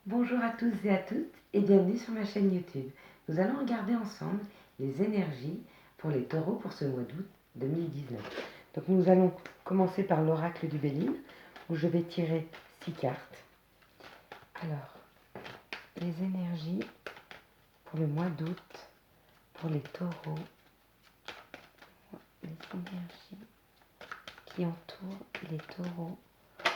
Bonjour à tous et à toutes et bienvenue sur ma chaîne YouTube. Nous allons regarder ensemble les énergies pour les taureaux pour ce mois d'août 2019. Donc nous allons commencer par l'oracle du Béline où je vais tirer 6 cartes. Alors, les énergies pour le mois d'août pour les taureaux, les énergies qui entourent les taureaux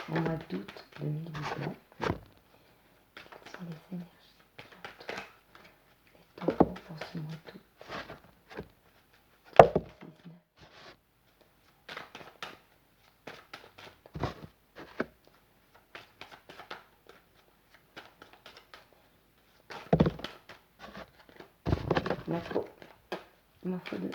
au mois d'août 2019. Quelles sont les énergies qui entourent les taureaux pour ce mois d'août 2019? Il m'en faut deux.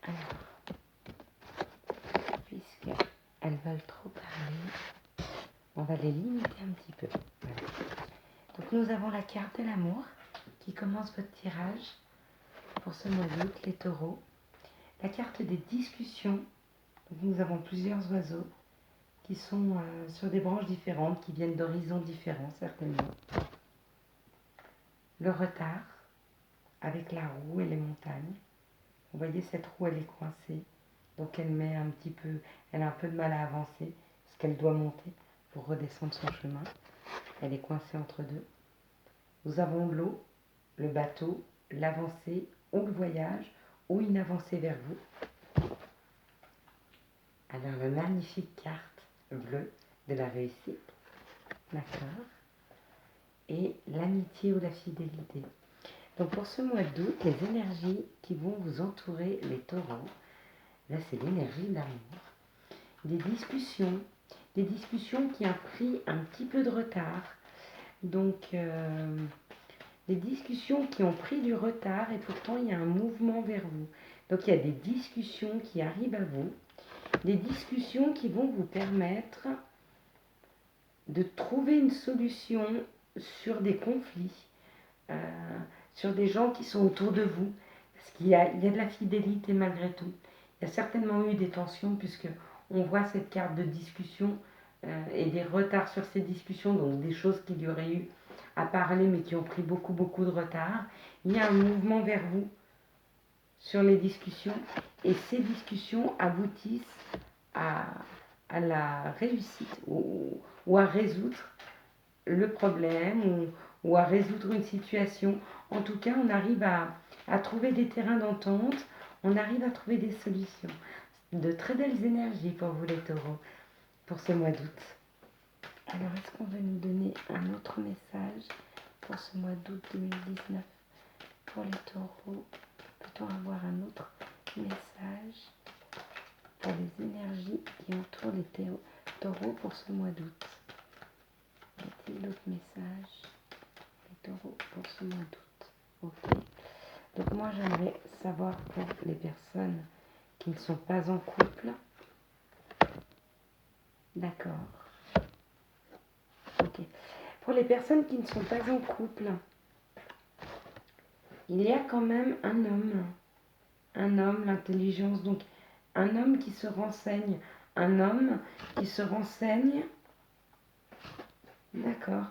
Alors, puisqu'elles veulent trop parler, on va les limiter un petit peu. Voilà. Donc nous avons la carte de l'amour qui commence votre tirage pour ce mois d'août, les taureaux. La carte des discussions. Donc nous avons plusieurs oiseaux qui sont sur des branches différentes, qui viennent d'horizons différents certainement. Le retard avec la roue et les montagnes. Vous voyez, cette roue, elle est coincée. Donc elle a un peu de mal à avancer parce qu'elle doit monter pour redescendre son chemin. Elle est coincée entre deux. Nous avons l'eau, le bateau, l'avancée ou le voyage ou une avancée vers vous. Alors, la magnifique carte bleue de la réussite. D'accord. Et l'amitié ou la fidélité. Donc, pour ce mois d'août, les énergies qui vont vous entourer, les taureaux, là, c'est l'énergie de l'amour. Des discussions qui ont pris un petit peu de retard. Donc, des discussions qui ont pris du retard et pourtant il y a un mouvement vers vous. Donc, il y a des discussions qui arrivent à vous, des discussions qui vont vous permettre de trouver une solution sur des conflits, sur des gens qui sont autour de vous. Parce qu'il y a de la fidélité malgré tout. Il y a certainement eu des tensions puisque on voit cette carte de discussion et des retards sur ces discussions, donc des choses qu'il y aurait eu à parler mais qui ont pris beaucoup de retard. Il y a un mouvement vers vous sur les discussions et ces discussions aboutissent à la réussite ou à résoudre le problème ou à résoudre une situation. En tout cas, on arrive à trouver des terrains d'entente, on arrive à trouver des solutions. De très belles énergies pour vous les taureaux pour ce mois d'août. Alors, est-ce qu'on veut nous donner un autre message pour ce mois d'août 2019 pour les taureaux? Peut-on avoir un autre message pour les énergies qui entourent les taureaux pour ce mois d'août? Y a-t-il d'autres messages les taureaux pour ce mois d'août? Ok. Donc moi j'aimerais savoir pour les personnes qui ne sont pas en couple. D'accord. Ok. Pour les personnes qui ne sont pas en couple, il y a quand même un homme, l'intelligence, donc un homme qui se renseigne, d'accord.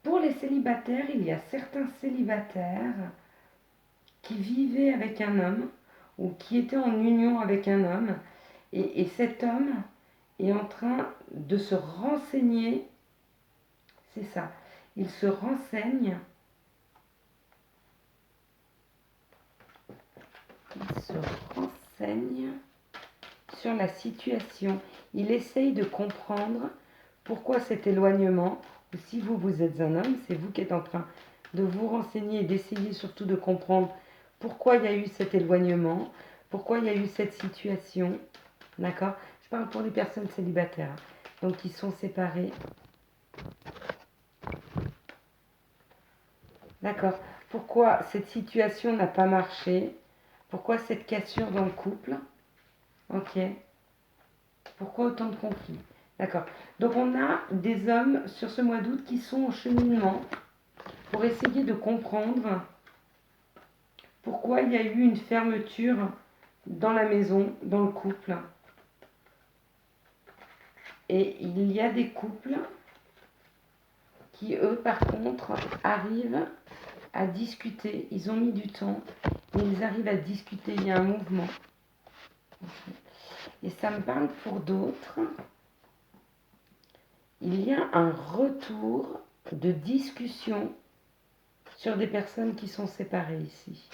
Pour les célibataires, il y a certains célibataires qui vivaient avec un homme ou qui étaient en union avec un homme et cet homme est en train de se renseigner, c'est ça, il se renseigne sur la situation. Il essaye de comprendre pourquoi cet éloignement, ou si vous êtes un homme, c'est vous qui êtes en train de vous renseigner et d'essayer surtout de comprendre pourquoi il y a eu cet éloignement, pourquoi il y a eu cette situation. D'accord? Je parle pour les personnes célibataires, donc qui sont séparées. D'accord? Pourquoi cette situation n'a pas marché? Pourquoi cette cassure dans le couple? Ok. Pourquoi autant de conflits? D'accord. Donc on a des hommes sur ce mois d'août qui sont en cheminement pour essayer de comprendre pourquoi il y a eu une fermeture dans la maison, dans le couple. Et il y a des couples qui, eux, par contre, arrivent à discuter. Ils ont mis du temps, mais ils arrivent à discuter. Il y a un mouvement. Et ça me parle pour d'autres. Il y a un retour de discussion sur des personnes qui sont séparées ici,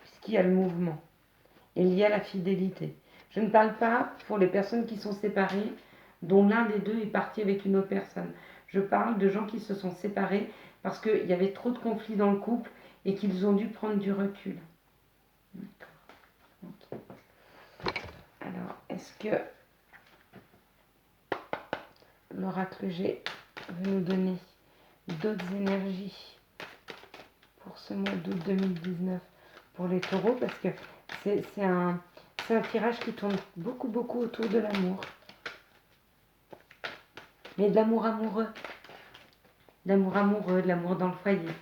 puisqu'il y a le mouvement. Et il y a la fidélité. Je ne parle pas pour les personnes qui sont séparées, dont l'un des deux est parti avec une autre personne. Je parle de gens qui se sont séparés parce qu'il y avait trop de conflits dans le couple et qu'ils ont dû prendre du recul. Okay. Alors, est-ce que l'oracle G veut nous donner d'autres énergies pour ce mois d'août 2019 pour les taureaux? Parce que c'est un tirage qui tourne beaucoup autour de l'amour. Mais de l'amour amoureux. De l'amour dans le foyer.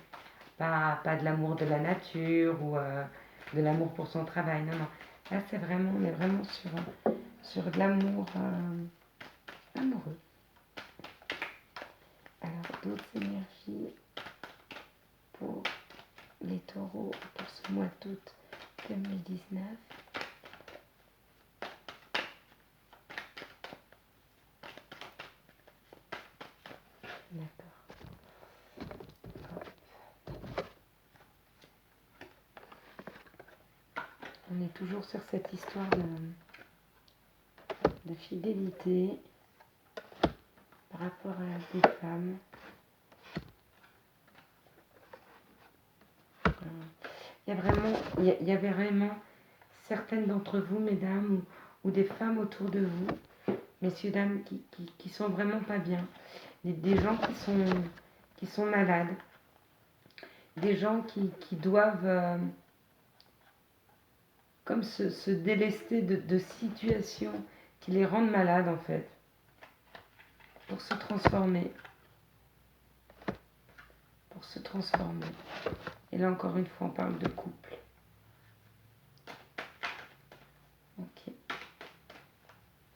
Pas de l'amour de la nature ou de l'amour pour son travail. Non. Là, on est vraiment sur de l'amour amoureux. Alors, d'autres énergies pour les taureaux pour ce mois d'août 2019. D'accord. On est toujours sur cette histoire de fidélité par rapport à des femmes. Il y avait vraiment certaines d'entre vous, mesdames, ou des femmes autour de vous, messieurs, dames, qui sont vraiment pas bien. Des gens qui sont malades. Des gens qui doivent comme se délester de situations qui les rendent malades en fait. Pour se transformer. Et là encore une fois on parle de couple. Ok.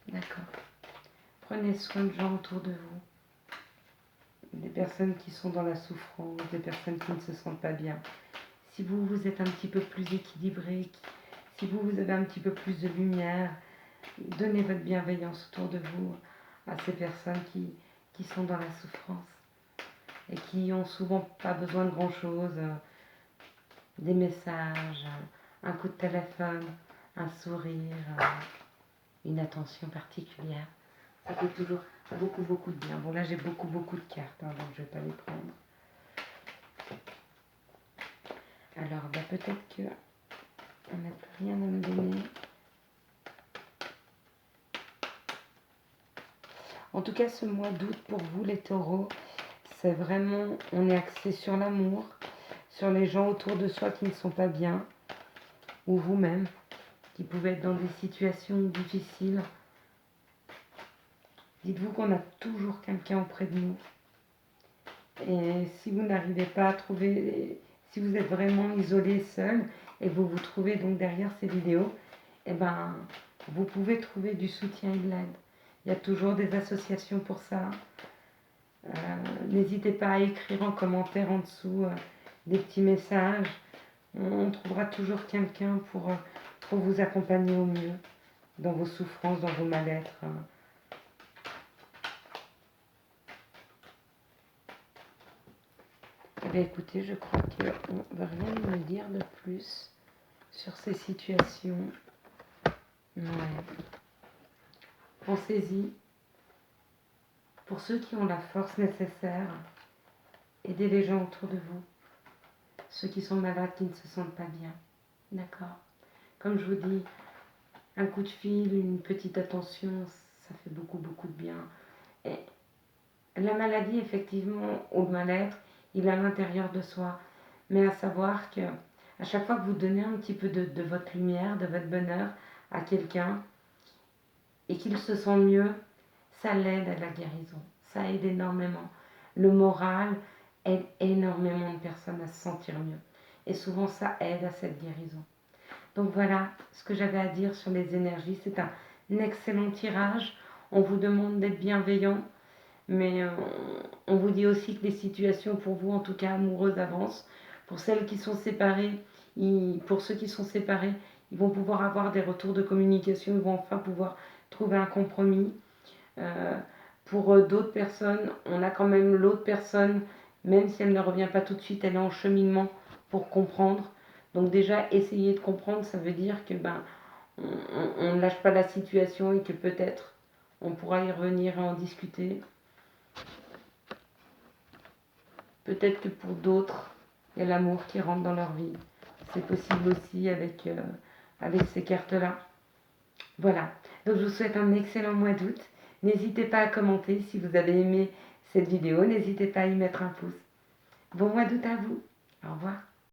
D'accord. Prenez soin de gens autour de vous. Des personnes qui sont dans la souffrance, des personnes qui ne se sentent pas bien. Si vous êtes un petit peu plus équilibré, si vous avez un petit peu plus de lumière, donnez votre bienveillance autour de vous à ces personnes qui sont dans la souffrance et qui ont souvent pas besoin de grand chose, des messages, un coup de téléphone, un sourire, une attention particulière. Ça fait toujours beaucoup de bien. Bon là j'ai beaucoup de cartes, donc je vais pas les prendre. Alors peut-être que on n'a plus rien à me donner. En tout cas, ce mois d'août pour vous les taureaux, c'est vraiment, on est axé sur l'amour, sur les gens autour de soi qui ne sont pas bien, ou vous-même, qui pouvez être dans des situations difficiles. Dites-vous qu'on a toujours quelqu'un auprès de nous. Et si vous n'arrivez pas à trouver, si vous êtes vraiment isolé, seul, et que vous vous trouvez donc derrière ces vidéos, eh ben, vous pouvez trouver du soutien et de l'aide. Il y a toujours des associations pour ça. N'hésitez pas à écrire en commentaire en dessous des petits messages. On trouvera toujours quelqu'un pour vous accompagner au mieux dans vos souffrances, dans vos mal-être. Eh bien, écoutez, je crois qu'on ne va rien me dire de plus sur ces situations. Ouais. Pensez-y. Pour ceux qui ont la force nécessaire, aidez les gens autour de vous. Ceux qui sont malades, qui ne se sentent pas bien. D'accord? Comme je vous dis, un coup de fil, une petite attention, ça fait beaucoup de bien. Et la maladie, effectivement, ou le mal-être, il est à l'intérieur de soi. Mais à savoir que à chaque fois que vous donnez un petit peu de votre lumière, de votre bonheur à quelqu'un, et qu'il se sent mieux, ça l'aide à la guérison. Ça aide énormément. Le moral aide énormément de personnes à se sentir mieux. Et souvent, ça aide à cette guérison. Donc voilà ce que j'avais à dire sur les énergies. C'est un excellent tirage. On vous demande d'être bienveillant. Mais on vous dit aussi que les situations pour vous, en tout cas amoureuses, avancent. Pour celles qui sont séparées, pour ceux qui sont séparés, ils vont pouvoir avoir des retours de communication, ils vont enfin pouvoir trouver un compromis. Pour d'autres personnes, on a quand même l'autre personne, même si elle ne revient pas tout de suite, elle est en cheminement pour comprendre. Donc déjà, essayer de comprendre, ça veut dire que on ne lâche pas la situation et que peut-être on pourra y revenir et en discuter. Peut-être que pour d'autres, il y a l'amour qui rentre dans leur vie. C'est possible aussi avec ces cartes-là. Voilà. Donc je vous souhaite un excellent mois d'août. N'hésitez pas à commenter si vous avez aimé cette vidéo. N'hésitez pas à y mettre un pouce. Bon mois d'août à vous. Au revoir.